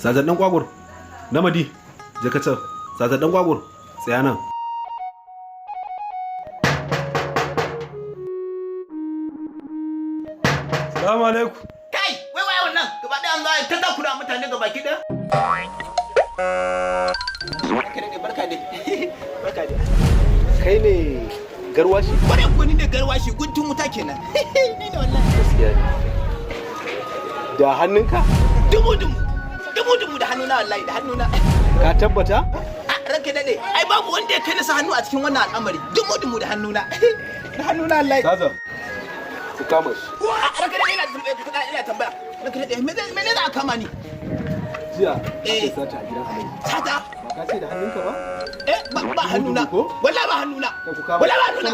Sajan dan kwagur. Namadi, je ka can. Sajan dan kwagur. Tsaya nan. Assalamu alaikum. Kai, wai wannan gaba ɗaya an zo ta takura mutane gaba ki ɗaya. Barka ne. Barka ne. Kai ne garwashi? Bare ko ni ne garwashi guntun wuta kenan. Ni ne wallahi. Gaskiya ne. Da hannunka? Dumu da hannuna wallahi da hannuna. Ka tabbata? Ranka dade, ai babu wanda ya kai nasa hannu a cikin wannan al'amari. Dumu da hannuna. Da hannuna wallahi. Sajan. Ku kama shi. Ranka dade ina tambaya. Ranka dade me ne za a kama ni? Jiya, aka sata a gidan Alhaji. Sata? Ba ka ce da hannunka ba? Ba hannuna. Wallahi ba hannuna. Ka ku kama. Wallahi ba hannuna.